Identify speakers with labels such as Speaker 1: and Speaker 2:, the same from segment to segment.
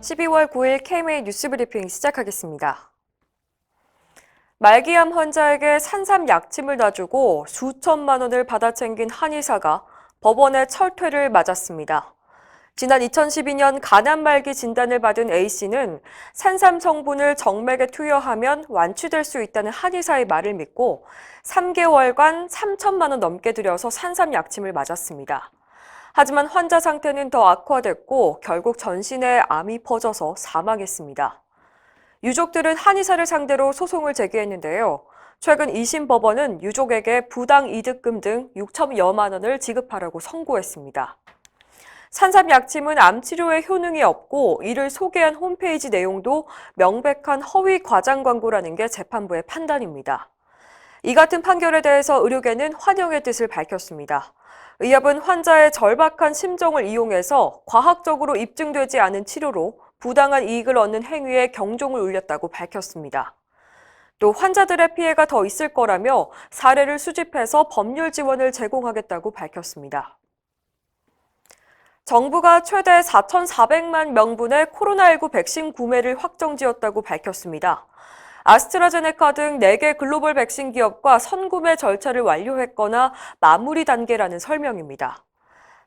Speaker 1: 12월 9일 KMA 뉴스브리핑 시작하겠습니다. 말기암 환자에게 산삼 약침을 놔주고 수천만 원을 받아챙긴 한의사가 법원의 철퇴를 맞았습니다. 지난 2012년 간암 말기 진단을 받은 A씨는 산삼 성분을 정맥에 투여하면 완치될 수 있다는 한의사의 말을 믿고 3개월간 3천만 원 넘게 들여서 산삼 약침을 맞았습니다. 하지만 환자 상태는 더 악화됐고 결국 전신에 암이 퍼져서 사망했습니다. 유족들은 한의사를 상대로 소송을 제기했는데요. 최근 2심 법원은 유족에게 부당 이득금 등 6천여만 원을 지급하라고 선고했습니다. 산삼 약침은 암 치료에 효능이 없고 이를 소개한 홈페이지 내용도 명백한 허위 과장 광고라는 게 재판부의 판단입니다. 이 같은 판결에 대해서 의료계는 환영의 뜻을 밝혔습니다. 의협은 환자의 절박한 심정을 이용해서 과학적으로 입증되지 않은 치료로 부당한 이익을 얻는 행위에 경종을 울렸다고 밝혔습니다. 또 환자들의 피해가 더 있을 거라며 사례를 수집해서 법률 지원을 제공하겠다고 밝혔습니다. 정부가 최대 4,400만 명분의 코로나19 백신 구매를 확정지었다고 밝혔습니다. 아스트라제네카 등 4개 글로벌 백신 기업과 선구매 절차를 완료했거나 마무리 단계라는 설명입니다.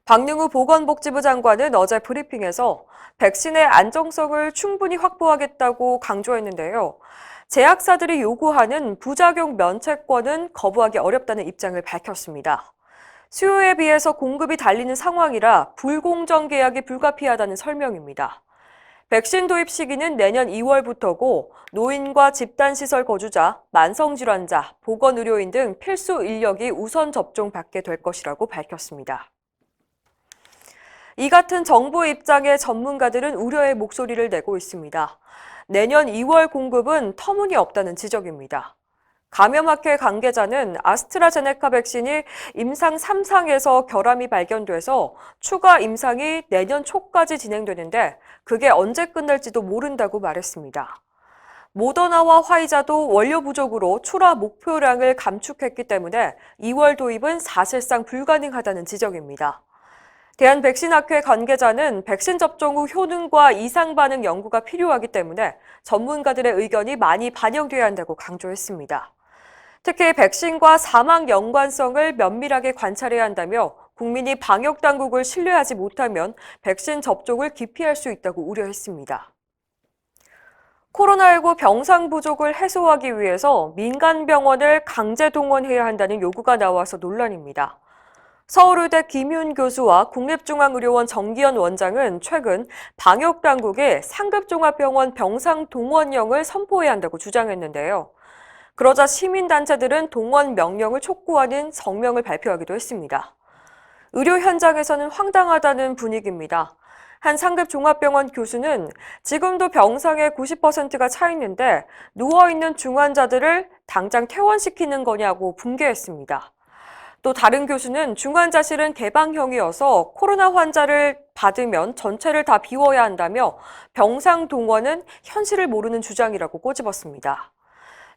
Speaker 1: 박능우 보건복지부 장관은 어제 브리핑에서 백신의 안정성을 충분히 확보하겠다고 강조했는데요. 제약사들이 요구하는 부작용 면책권은 거부하기 어렵다는 입장을 밝혔습니다. 수요에 비해서 공급이 달리는 상황이라 불공정 계약이 불가피하다는 설명입니다. 백신 도입 시기는 내년 2월부터고 노인과 집단시설 거주자, 만성질환자, 보건의료인 등 필수 인력이 우선 접종받게 될 것이라고 밝혔습니다. 이 같은 정부 입장에 전문가들은 우려의 목소리를 내고 있습니다. 내년 2월 공급은 터무니없다는 지적입니다. 감염학회 관계자는 아스트라제네카 백신이 임상 3상에서 결함이 발견돼서 추가 임상이 내년 초까지 진행되는데 그게 언제 끝날지도 모른다고 말했습니다. 모더나와 화이자도 원료 부족으로 출하 목표량을 감축했기 때문에 2월 도입은 사실상 불가능하다는 지적입니다. 대한백신학회 관계자는 백신 접종 후 효능과 이상 반응 연구가 필요하기 때문에 전문가들의 의견이 많이 반영돼야 한다고 강조했습니다. 특히 백신과 사망 연관성을 면밀하게 관찰해야 한다며 국민이 방역당국을 신뢰하지 못하면 백신 접종을 기피할 수 있다고 우려했습니다. 코로나19 병상 부족을 해소하기 위해서 민간 병원을 강제 동원해야 한다는 요구가 나와서 논란입니다. 서울의대 김윤 교수와 국립중앙의료원 정기현 원장은 최근 방역당국에 상급종합병원 병상 동원령을 선포해야 한다고 주장했는데요. 그러자 시민단체들은 동원 명령을 촉구하는 성명을 발표하기도 했습니다. 의료 현장에서는 황당하다는 분위기입니다. 한 상급종합병원 교수는 지금도 병상의 90%가 차 있는데 누워있는 중환자들을 당장 퇴원시키는 거냐고 분개했습니다. 또 다른 교수는 중환자실은 개방형이어서 코로나 환자를 받으면 전체를 다 비워야 한다며 병상 동원은 현실을 모르는 주장이라고 꼬집었습니다.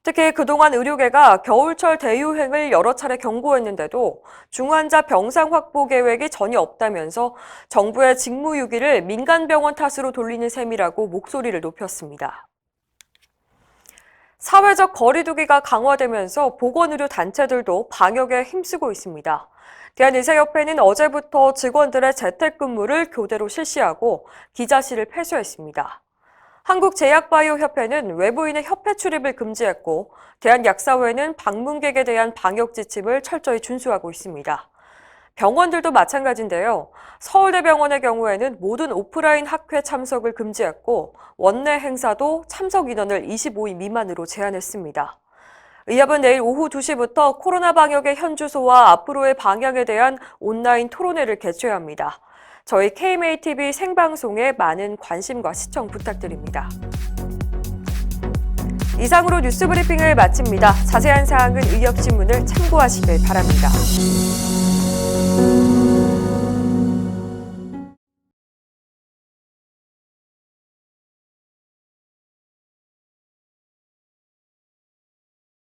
Speaker 1: 특히 그동안 의료계가 겨울철 대유행을 여러 차례 경고했는데도 중환자 병상 확보 계획이 전혀 없다면서 정부의 직무유기를 민간병원 탓으로 돌리는 셈이라고 목소리를 높였습니다. 사회적 거리두기가 강화되면서 보건의료 단체들도 방역에 힘쓰고 있습니다. 대한의사협회는 어제부터 직원들의 재택근무를 교대로 실시하고 기자실을 폐쇄했습니다. 한국제약바이오협회는 외부인의 협회 출입을 금지했고 대한약사회는 방문객에 대한 방역 지침을 철저히 준수하고 있습니다. 병원들도 마찬가지인데요. 서울대병원의 경우에는 모든 오프라인 학회 참석을 금지했고 원내 행사도 참석 인원을 25인 미만으로 제한했습니다. 의협은 내일 오후 2시부터 코로나 방역의 현주소와 앞으로의 방향에 대한 온라인 토론회를 개최합니다. 저희 KMATV 생방송에 많은 관심과 시청 부탁드립니다. 이상으로 뉴스 브리핑을 마칩니다. 자세한 사항은 의협신문을 참고하시길 바랍니다.